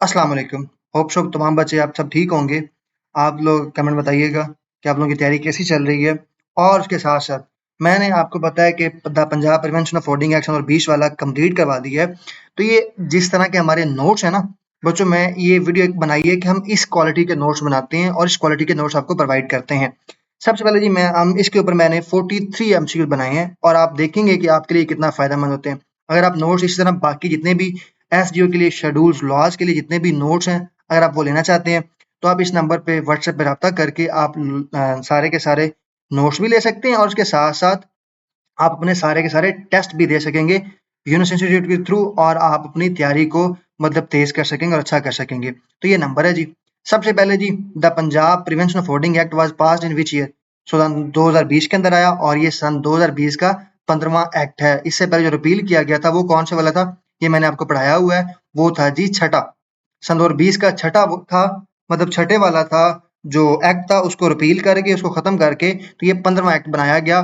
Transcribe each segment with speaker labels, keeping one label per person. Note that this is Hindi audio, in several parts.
Speaker 1: अस्सलाम वालेकुम। होप सो तमाम बच्चे आप सब ठीक होंगे। आप लोग कमेंट बताइएगा कि आप लोगों की तैयारी कैसी चल रही है। और उसके साथ-साथ मैंने आपको बताया कि the Punjab prevention of hoarding act 2020 वाला कंप्लीट करवा दिया है। तो ये जिस तरह के हमारे नोट्स हैं ना, बच्चों मैं ये वीडियो एक बनाई है कि हम इस क्वालिटी के नोट्स बनाते हैं और इस क्वालिटी के नोट्स आपको प्रोवाइड करते हैं। सबसे पहले जी मैं हम इसके ऊपर मैंने 43 एमसीक्यू बनाए हैं और आप देखेंगे कि आपके लिए कितना फ़ायदेमंद होते हैं। अगर आप नोट्स इसी तरह बाकी जितने भी एसडीओ के लिए शेड्यूल्स लॉज के लिए जितने भी नोट्स हैं अगर आप वो लेना चाहते हैं तो आप इस नंबर पे व्हाट्सएप पे रब्ता करके आप सारे के सारे नोट्स भी ले सकते हैं और उसके साथ साथ आप अपने सारे के सारे टेस्ट भी दे सकेंगे यूनिस इंस्टीट्यूट के थ्रू और आप अपनी तैयारी को मतलब तेज कर सकेंगे और अच्छा कर सकेंगे। तो ये नंबर है जी। सबसे पहले जी the Punjab prevention of hoarding act was passed in which year? So सन 2020 के अंदर आया और ये सन 2020 का 15वां एक्ट है। इससे पहले जो रिपील किया गया था वो कौन से वाला था? ये मैंने आपको पढ़ाया हुआ है। वो था जी छठा। सन 2020 का छठा वो था, मतलब छठे वाला था जो एक्ट था उसको रिपील करके उसको खत्म करके तो ये 15वां एक्ट बनाया गया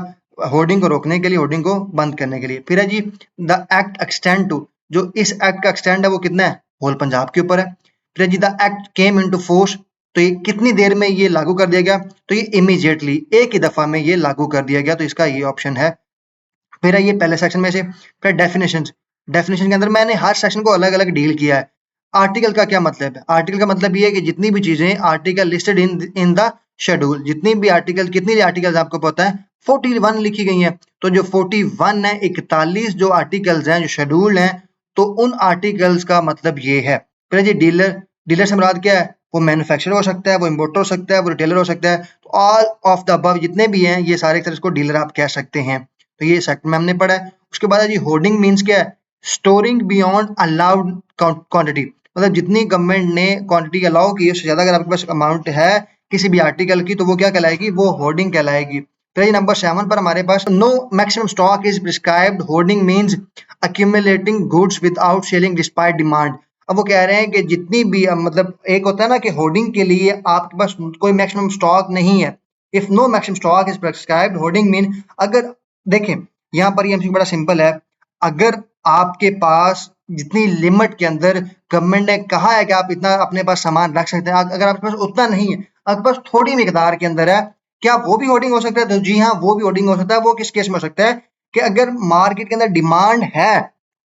Speaker 1: होर्डिंग को रोकने के लिए, होर्डिंग को बंद करने के लिए। फिर है जी द एक्ट एक्सटेंड टू, जो इस एक्ट का एक्सटेंड है वो कितना है? होल पंजाब के ऊपर है। फिर है जी the act came into force, तो ये कितनी देर में ये लागू कर दिया गया? तो ये इमीडिएटली एक ही दफा में ये लागू कर दिया गया, तो इसका ये ऑप्शन है। फिर है ये पहले सेक्शन में से। फिर डेफिनेशन, डेफिनेशन के अंदर मैंने हर सेक्शन को अलग अलग डील किया है। आर्टिकल का क्या मतलब है? आर्टिकल का मतलब ये है कि जितनी भी चीजें article listed in in the schedule, जितनी भी आर्टिकल, कितनी आर्टिकल्स आपको पता है? 41 लिखी गई हैं। तो जो 41 है, 41 जो आर्टिकल्स हैं, जो शेड्यूल हैं, तो उन आर्टिकल्स का मतलब ये है। फिर जी डीलर, डीलर से मुराद क्या है? वो मैन्युफैक्चरर हो सकता है, वो इम्पोर्टर हो सकता है, वो रिटेलर हो सकता है। तो ऑल ऑफ द अबव जितने भी हैं ये सारे इसको डीलर आप कह सकते हैं। तो ये सेक्टर में हमने पढ़ा है। उसके बाद है जी होर्डिंग मीन्स क्या है? स्टोरिंग बियॉन्ड अलाउड क्वांटिटी, मतलब जितनी गवर्नमेंट ने क्वांटिटी अलाउ की है उससे ज्यादा अगर आपके पास अमाउंट है किसी भी आर्टिकल की तो वो क्या कहलाएगी? वो होर्डिंग कहलाएगी। फिर नंबर 7 पर हमारे पास no maximum stock is prescribed. Hoarding means accumulating goods without selling despite demand. अब वो कह रहे हैं कि जितनी भी मतलब एक होता है ना कि होर्डिंग के लिए आपके पास कोई मैक्सिमम स्टॉक नहीं है। If no maximum stock is prescribed hoarding mean, अगर देखें यहाँ पर ये एमसीक्यू बड़ा सिंपल है। अगर आपके पास जितनी लिमिट के अंदर गवर्नमेंट ने कहा है कि आप इतना अपने पास सामान रख सकते हैं, अगर आपके पास उतना नहीं है, आपके पास थोड़ी मिकदार के अंदर है, क्या वो भी होर्डिंग हो सकता है? तो जी हाँ, वो भी होर्डिंग हो सकता है। वो किस केस में हो सकता है? कि अगर मार्केट के अंदर डिमांड है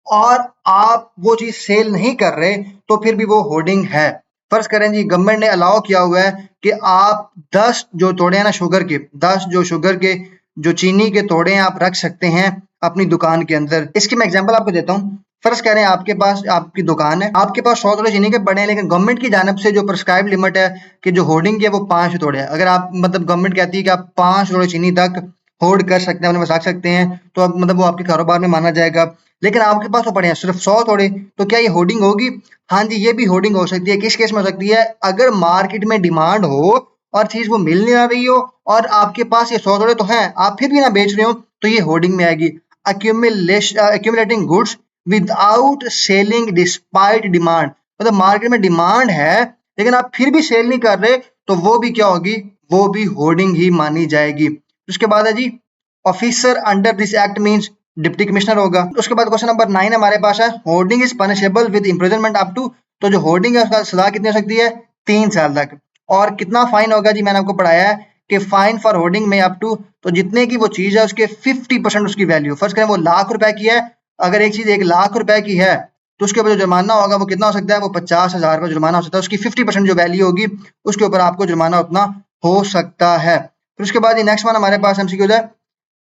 Speaker 1: और आप वो चीज सेल नहीं कर रहे तो फिर भी वो होर्डिंग है। फर्ज करें जी गवर्नमेंट ने अलाउ किया हुआ है कि आप 10 जो तोड़े हैं ना शुगर के, 10 जो शुगर के जो चीनी के तोड़े हैं आप रख सकते हैं अपनी दुकान के अंदर। इसकी मैं एग्जांपल आपको देता हूँ। फर्ज करें आपके पास आपकी दुकान है, आपके पास 100 तोड़े चीनी के बने हैं, लेकिन गवर्नमेंट की जानब से जो प्रिस्क्राइब लिमिट है कि जो होर्डिंग है वो 5 तोड़े है। अगर आप मतलब गवर्नमेंट कहती है कि आप 5 तोड़े चीनी तक होल्ड कर सकते हैं, अपने पास रख सकते हैं, तो अब मतलब वो आपके कारोबार में माना जाएगा। लेकिन आपके पास तो पड़े हैं सिर्फ 100 तोड़े, तो क्या ये होर्डिंग होगी? हाँ जी, ये भी होर्डिंग हो सकती है। किस केस में हो सकती है? अगर मार्केट में डिमांड हो और चीज वो मिल नहीं आ रही हो और आपके पास ये 100 तोड़े तो हैं, आप फिर भी ना बेच रहे हो, तो ये होर्डिंग में आएगी। accumulating goods without selling despite demand, मतलब मार्केट में डिमांड है लेकिन आप फिर भी सेल नहीं कर रहे, तो वो भी क्या होगी? वो भी होर्डिंग ही मानी जाएगी। उसके बाद है जी officer under this act means deputy commissioner होगा। उसके बाद क्वेश्चन नंबर 9 हमारे पास है hoarding is punishable with imprisonment up to, तो जो होर्डिंग है उसका सजा कितनी हो सकती है? 3 साल तक। और कितना फाइन होगा जी? मैंने आपको पढ़ाया है कि फाइन फॉर होर्डिंग में अप टू, तो जितने की वो चीज है उसके 50% उसकी वैल्यू। फर्स्ट करें वो ₹1,00,000 की है, अगर एक चीज ₹1,00,000 की है तो उसके ऊपर जो जुर्माना होगा वो कितना हो सकता है? वो 50,000 का जुर्माना हो सकता है। उसकी 50% जो वैल्यू होगी उसके ऊपर आपको जुर्माना उतना हो सकता है। फिर उसके बाद नेक्स्ट वन हमारे पास एमसीक्यू है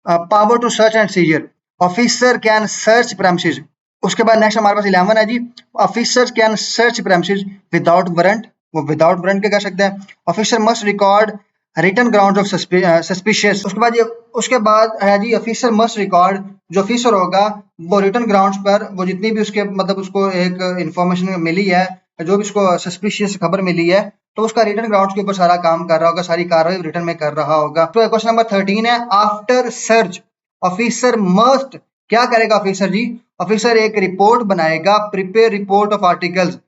Speaker 1: power to search and seizure, officer can search premises. उसके बाद नेक्स्ट हमारे पास 11 है जी officer can search premises without warrant, वो विदाउट वारंट के कर सकते हैं। Officer must record written ground of suspicious. उसके बाद है जी ऑफिसर मस्ट रिकॉर्ड, जो ऑफिसर होगा वो रिटन ग्राउंड्स पर वो जितनी भी उसके मतलब उसको एक इंफॉर्मेशन मिली है, जो भी उसको सस्पिशियस खबर मिली है, तो उसका रिटर्न ग्राउंड्स के ऊपर सारा काम कर रहा होगा, सारी कार्रवाई रिटर्न में कर रहा होगा। तो क्वेश्चन नंबर 13 है आफ्टर सर्च ऑफिसर मस्ट, क्या करेगा ऑफिसर जी? ऑफिसर एक रिपोर्ट बनाएगा, प्रिपेयर रिपोर्ट ऑफ आर्टिकल्स।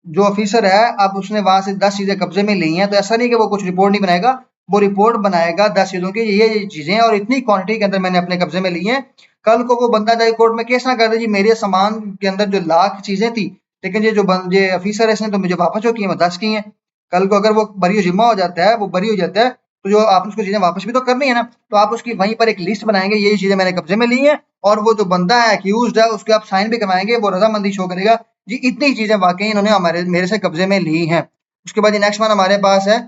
Speaker 1: जो ऑफिसर है अब उसने वहां से 10 चीजें कब्जे में ली हैं, तो ऐसा नहीं कि वो कुछ रिपोर्ट नहीं बनाएगा, वो रिपोर्ट बनाएगा 10 चीजों की, ये चीजें और इतनी क्वांटिटी के अंदर मैंने अपने कब्जे में ली हैं। कल को वो बंदा जाए कोर्ट में केस ना कर दे जी मेरे सामान के अंदर जो लाख चीजें थी लेकिन ये ऑफिसर है इसने तो मुझे वापस जो की है 10 की है। कल को अगर वो बरी जिम्मा हो जाता है, वो बरी हो जाता है, तो जो आपने उसको चीजें वापस भी तो करनी है ना। तो आप उसकी वहीं पर एक लिस्ट बनाएंगे, ये चीजें मैंने कब्जे में ली हैं, और वो जो बंदा है अक्यूज है उसके आप साइन भी करवाएंगे, वो रजामंदी शो करेगा जी इतनी चीजें वाकई इन्होंने हमारे मेरे से कब्जे में ली हैं। उसके बाद नेक्स्ट वन हमारे पास है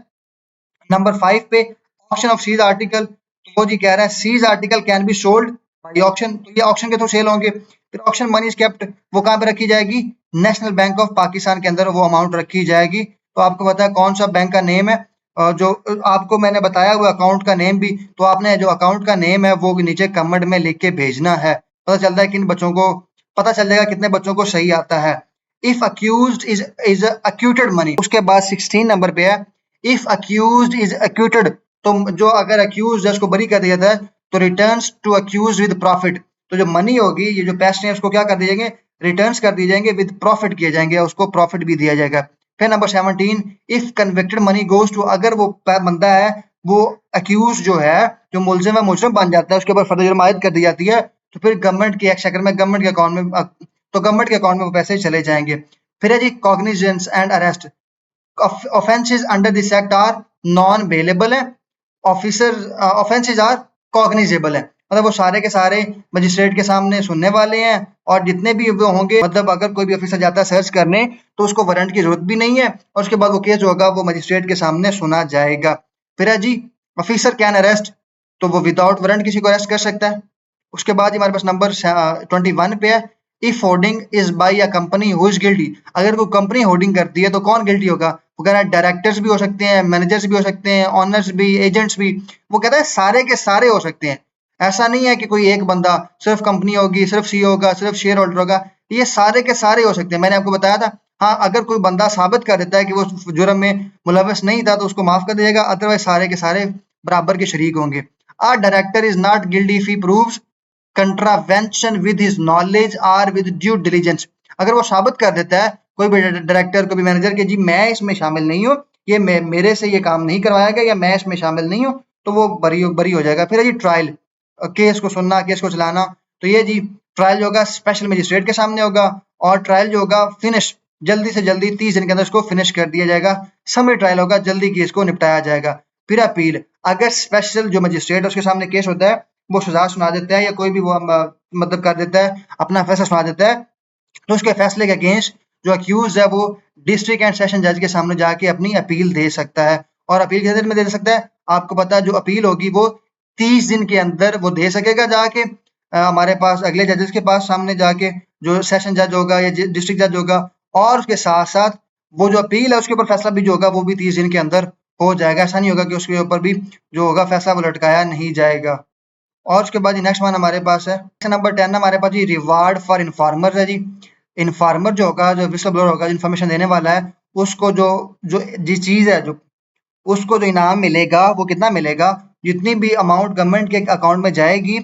Speaker 1: नंबर 5 पे, ऑप्शन ऑफ सीज आर्टिकल। तो वो जी कह रहा है seize article can be sold by auction, तो ये ऑक्शन के थ्रू सेल होंगे। फिर ऑक्शन मनी इज केप्ट, वो कहाँ पे रखी जाएगी, नेशनल बैंक ऑफ पाकिस्तान के अंदर वो अमाउंट रखी जाएगी। तो आपको पता है कौन सा बैंक का नेम है, जो आपको मैंने बताया हुआ अकाउंट का नेम भी, तो आपने जो अकाउंट का नेम है वो नीचे कमेंट में लिख के भेजना है, पता चलता है किन बच्चों को, पता चल जाएगा कितने बच्चों को सही आता है। इफ अक्यूज्ड इज अक्यूटेड मनी, उसके बाद 16 नंबर पे है, इफ अक्यूज्ड इज अक्यूटेड, तो जो अगर अक्यूज है उसको बरी कर दिया जाता है, तो returns to accused with profit, तो जो मनी होगी, ये जो पैसे हैं उसको क्या कर दिए जाएंगे, रिटर्न्स कर दिए जाएंगे, विद प्रॉफिट किए जाएंगे, उसको प्रॉफिट भी दिया जाएगा। फिर number 17, if convicted money goes to, अगर वो बंदा है वो अक्यूज जो है, जो मुलजिम है मुजरिम बन जाता है, उसके ऊपर फर्द जुर्म आयद कर दी जाती है, तो फिर गवर्नमेंट की एक्शकर में, गवर्नमेंट के अकाउंट में, तो गवर्नमेंट के अकाउंट में वो पैसे चले जाएंगे। फिर है जी cognizance and arrest, offenses under this act are non bailable है, ऑफिसर offenses are cognizable है, मतलब वो सारे के सारे मजिस्ट्रेट के सामने सुनने वाले हैं, और जितने भी वो होंगे, मतलब अगर कोई भी ऑफिसर जाता है सर्च करने तो उसको वारंट की जरूरत भी नहीं है, और उसके बाद वो केस जो होगा वो मजिस्ट्रेट के सामने सुना जाएगा। फिर है जी ऑफिसर कैन अरेस्ट, तो वो विदाउट वारंट किसी को अरेस्ट कर सकता है। उसके बाद हमारे पास नंबर 21 पे है, if hoarding is by a company who is guilty, अगर कोई कंपनी होर्डिंग करती है तो कौन गिल्टी होगा, वो कह रहा है डायरेक्टर्स भी हो सकते हैं, मैनेजर्स भी हो सकते हैं, ऑनर्स भी, एजेंट्स भी, वो कहता है सारे के सारे हो सकते हैं। ऐसा नहीं है कि कोई एक बंदा, सिर्फ कंपनी होगी, सिर्फ सीईओ होगा, सिर्फ शेयर होल्डर होगा, ये सारे के सारे हो सकते हैं, मैंने आपको बताया था। हाँ, अगर कोई बंदा साबित कर देता है कि वो जुर्म में मुलविस नहीं था तो उसको माफ कर दिया जाएगा, अदरवाइज सारे के सारे बराबर के शरीक होंगे। A director is not guilty if he proves contravention with his knowledge और विद ड्यू डिलीजेंस, अगर वो साबित कर देता है कोई भी डायरेक्टर, कोई भी मैनेजर के जी मैं इसमें शामिल नहीं हूँ, ये मेरे से ये काम नहीं करवाया गया, या मैं इसमें शामिल नहीं हूँ, तो वो बरी हो जाएगा। फिर है जी ट्रायल, केस को सुनना, केस को चलाना, तो ये जी ट्रायल जो होगा स्पेशल मजिस्ट्रेट के सामने होगा, और ट्रायल जो होगा फिनिश, जल्दी से जल्दी 30 दिन के अंदर उसको फिनिश कर दिया जाएगा, समरी ट्रायल होगा, जल्दी केस को निपटाया जाएगा। फिर अपील, अगर स्पेशल जो मजिस्ट्रेट है उसके सामने केस होता है, वो सजा सुना देता है, या कोई भी वो मतलब कर देता है, अपना फैसला सुना देता है, तो उसके फैसले के अगेंस्ट जो अक्यूज है वो डिस्ट्रिक्ट एंड सेशन जज के सामने जाके अपनी अपील दे सकता है। और अपील कितने दिन में दे सकता है, आपको पता है जो अपील होगी वो 30 दिन के अंदर वो दे सकेगा जाके, हमारे पास अगले जजेस के पास सामने जाके, जो सेशन जज होगा या डिस्ट्रिक्ट जज होगा, और उसके साथ साथ वो जो अपील है उसके ऊपर फैसला भी जो होगा वो भी 30 दिन के अंदर हो जाएगा। ऐसा नहीं होगा कि उसके ऊपर भी जो होगा फैसला वो लटकाया नहीं जाएगा। और उसके बाद नेक्स्ट वन हमारे पास है नंबर 10, हमारे पास जी रिवार्ड फॉर इन्फॉर्मर है जी। इन्फॉर्मर जो होगा, जो विस्ल ब्लोअर होगा, इन्फॉर्मेशन देने वाला है, उसको जो जो जिस चीज है, जो उसको जो इनाम मिलेगा वो कितना मिलेगा, जितनी भी अमाउंट गवर्नमेंट के अकाउंट में जाएगी,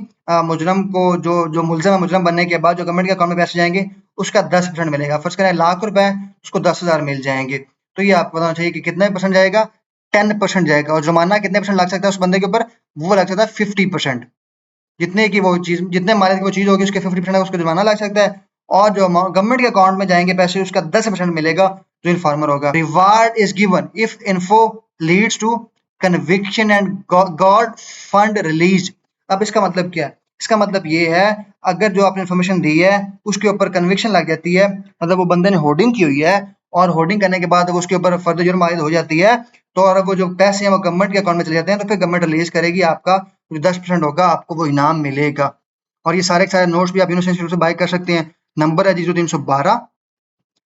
Speaker 1: मुजरम को, जो जो मुलजिम है, मुजरम बनने के बाद जो गवर्नमेंट के अकाउंट में पैसे जाएंगे उसका 10% मिलेगा। फर्स्ट करें ₹1,00,000, उसको 10,000 मिल जाएंगे। तो ये आपको बताना चाहिए कि कितने परसेंट जाएगा, 10% जाएगा। और जुर्माना कितने परसेंट लग सकता है उस बंदे के ऊपर, वो लग सकता है 50%। जितने की वो चीज, जितने मालिक की वो चीज होगी उसके 50% उसको जुर्माना लग सकता है, और जो गवर्नमेंट के अकाउंट में जाएंगे पैसे उसका 10% मिलेगा जो इन्फॉर्मर होगा। Reward is given if info leads to conviction and god fund release. अब इसका मतलब क्या है, इसका मतलब ये है, अगर जो आपने इन्फॉर्मेशन दी है उसके ऊपर कन्विक्शन लग जाती है, मतलब वो बंदे ने होर्डिंग की हुई है, और होर्डिंग करने के बाद उसके ऊपर फर्द जुर्म आयद हो जाती है, तो और वो जो पैसे हैं वो गवर्नमेंट के अकाउंट में चले जाते हैं, तो फिर गवर्नमेंट रिलीज करेगी, आपका जो 10% होगा आपको वो इनाम मिलेगा। और ये सारे के सारे नोट्स भी आप यूनिवर्सिटी से बाय कर सकते हैं। नंबर है जी 312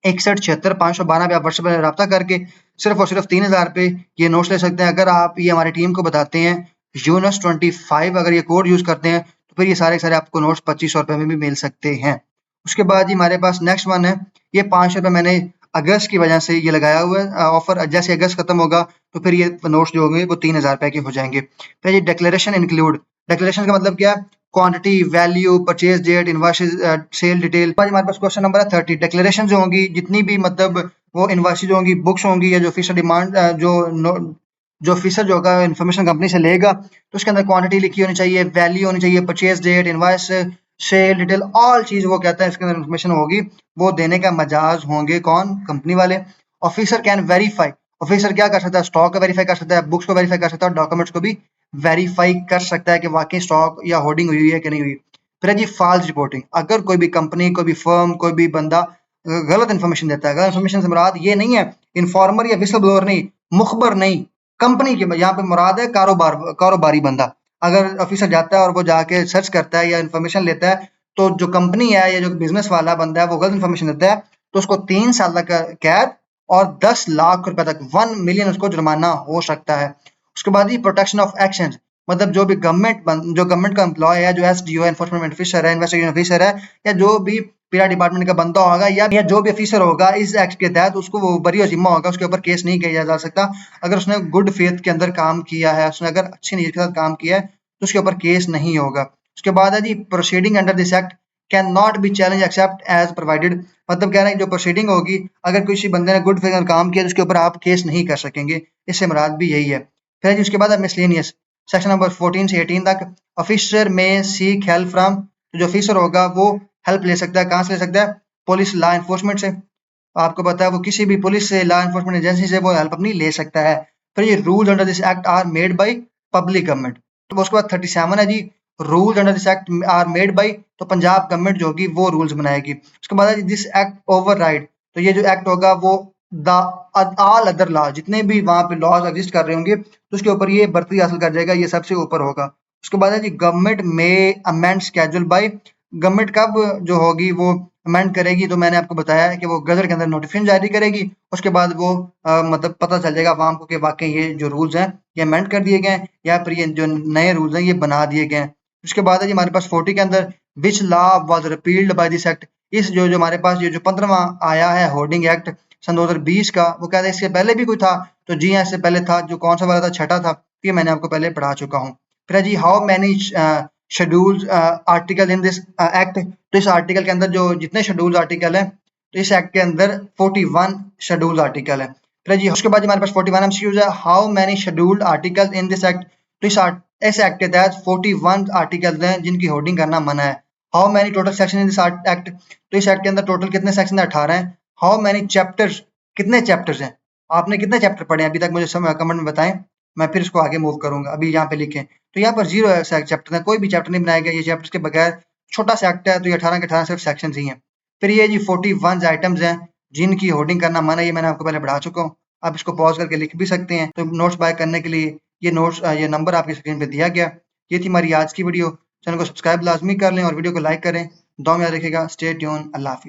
Speaker 1: 61 76 512 पे आप व्हाट्सएप पर रब्ता करके सिर्फ और सिर्फ 3,000 पे ये नोट्स ले सकते हैं। अगर आप ये हमारी टीम को बताते हैं यूनस25, अगर ये कोड यूज करते हैं, तो फिर ये सारे के सारे आपको नोट्स 2500 रुपए में भी मिल सकते हैं। उसके बाद ही हमारे पास नेक्स्ट वन है, ये 500 रुपए मैंने अगस्त की वजह से ये लगाया हुआ है ऑफर, जैसे अगस्त खत्म होगा तो फिर ये नोट्स जो होंगे वो 3,000 रुपए के हो जाएंगे। फिर ये डिक्लेरेशन इंक्लूड, डिक्लेरेशन का मतलब क्या है, quantity, value, purchase date, invoices, sale detail. आज हमारे पास क्वेश्चन नंबर है 30, डिक्लेरेशन जो होंगी, जितनी भी मतलब वो इनवॉइसेस जो होंगी, बुक्स होंगी, या जो ऑफिशियल डिमांड जो ऑफिसर जो होगा इन्फॉर्मेशन कंपनी से लेगा, तो उसके अंदर क्वांटिटी लिखी होनी चाहिए, वैल्यू होनी चाहिए, purchase date, invoice, sale detail all चीज वो कहता है इसके अंदर इन्फॉर्मेशन होगी, वो देने का मजाज होंगे कौन? कंपनी वाले। ऑफिसर कैन वेरीफाई, ऑफिसर क्या कर सकता है? स्टॉक को वेरीफाई कर सकता है, बुक्स को वेरीफाई कर सकता है और डॉक्यूमेंट्स को भी वेरीफाई कर सकता है कि वाकई स्टॉक या होर्डिंग हुई है कि नहीं हुई। फिर है जी फॉल्स रिपोर्टिंग, अगर कोई भी कंपनी, कोई भी फर्म, कोई भी बंदा गलत इन्फॉर्मेशन देता है, गलत इन्फॉर्मेशन से मुराद ये नहीं है इन्फॉर्मर या विसल ब्लोअर नहीं, मुखबर नहीं, कंपनी के यहाँ पे मुराद है कारोबारी बंदा। अगर ऑफिसर जाता है और वो जाके सर्च करता है या इन्फॉर्मेशन लेता है, तो जो कंपनी है या जो बिजनेस वाला बंदा है वो गलत इन्फॉर्मेशन देता है, तो उसको 3 साल तक का कैद और 10 लाख रुपए तक 1 मिलियन उसको जुर्माना हो सकता है। उसके बाद ही प्रोटेक्शन ऑफ एक्शन, मतलब जो भी गवर्नमेंट का एम्प्लॉय है, जो एसडीओ एनफोर्समेंट ऑफिसर है, इन्वेस्टिगेशन ऑफिसर है, या जो भी पीआर डिपार्टमेंट का बंदा होगा या जो भी ऑफिसर होगा इस एक्ट के तहत, उसको वो बरी और जिम्मा होगा, उसके ऊपर केस नहीं किया जा सकता। अगर उसने गुड फेथ के अंदर काम किया है, उसने अगर अच्छी नीयत के साथ काम किया है, तो उसके ऊपर केस नहीं होगा। उसके बाद है जी proceeding under this act can not be challenge except as provided, मतलब कह रहे हैं जो प्रोसीडिंग होगी, अगर किसी बंदे ने गुड फेथ में काम किया तो उसके ऊपर आप केस नहीं कर सकेंगे, इससे मुराद भी यही है। फिर है जी उसके बाद मिसलेनियस, सेक्शन नंबर 14 से 18 तक, ऑफिसर में सीक हेल्प फ्रॉम, जो ऑफिसर होगा वो हेल्प ले सकता है, कहाँ से ले सकता है? पुलिस लॉ एनफोर्समेंट से, आपको पता है वो किसी भी पुलिस से, लॉ एनफोर्समेंट एजेंसी से वो हेल्प अपनी ले सकता है। फिर ये rules under this act are made by public government, तो उसके बाद 37 है जी rules under this act are made by, तो पंजाब गवर्नमेंट जो होगी वो रूल्स बनाएगी। उसके बाद है दिस एक्ट ओवरराइड, तो ये जो एक्ट होगा वो द ऑल अदर लॉ, जितने भी वहां पे लॉज एग्जिस्ट कर रहे होंगे तो उसके ऊपर ये बर्तरी हासिल कर जाएगा, ये सबसे ऊपर होगा। उसके बाद है जी गवर्नमेंट में अमेंड स्केड्यूल बाय, गवर्नमेंट कब जो होगी वो अमेंड करेगी, तो मैंने आपको बताया है कि वो गजट के अंदर नोटिफिकेशन जारी करेगी, उसके बाद वो मतलब पता चल जाएगा आवाम को कि वाकई ये जो रूल्स हैं ये अमेंड कर दिए गए हैं या फिर ये जो नए रूल्स हैं ये बना दिए गए हैं। उसके बाद है जी हमारे पास 40 के अंदर which law was repealed by this act, इस जो जो हमारे पास ये जो 15वां आया है होर्डिंग एक्ट सन 2020 का, वो कहते हैं इससे पहले भी कोई था, तो जी हाँ इससे पहले था, जो कौन सा वाला था? छठा था, ये मैंने आपको पहले पढ़ा चुका हूँ। फिर है जी how many schedules article in this act, तो इस आर्टिकल के अंदर जो जितने शेड्यूल्स आर्टिकल हैं, तो इस एक्ट के अंदर 41 शेड्यूल्स आर्टिकल है। फिर जी उसके बाद हमारे पास 41 एमसीक्यूज है, how many scheduled article in this act, तो इस एक्ट के तहत 41 आर्टिकल्स हैं जिनकी होर्डिंग करना मना है। How many total section in this act, तो इस एक्ट के अंदर टोटल कितने सेक्शन है? 18 हैं। हाउ मैनी चैप्टर्स, कितने चैप्टर्स हैं? आपने कितने चैप्टर पढ़े हैं अभी तक? मुझे कमेंट में बताएं, मैं फिर इसको आगे मूव करूंगा। अभी यहाँ पे लिखें, तो यहाँ पर 0 चैप्टर है, कोई भी चैप्टर नहीं बनाया गया, ये चैप्टर्स के बगैर छोटा सा एक्ट है, तो ये 18 के 18 सिर्फ सेक्शन ही हैं। फिर ये जी 41 आइटम्स हैं जिनकी होर्डिंग करना मना है, ये मैंने आपको पहले बढ़ा चुका हूँ। आप इसको पॉज करके लिख भी सकते हैं। तो नोट्स बाय करने के लिए ये नोट्स ये नंबर आपकी स्क्रीन पे दिया गया। ये थी हमारी आज की वीडियो। चैनल को सब्सक्राइब लाजमी कर लें और वीडियो को लाइक करें। दुआ में याद रखिएगा। Stay tune. अल्लाह हाफिज़।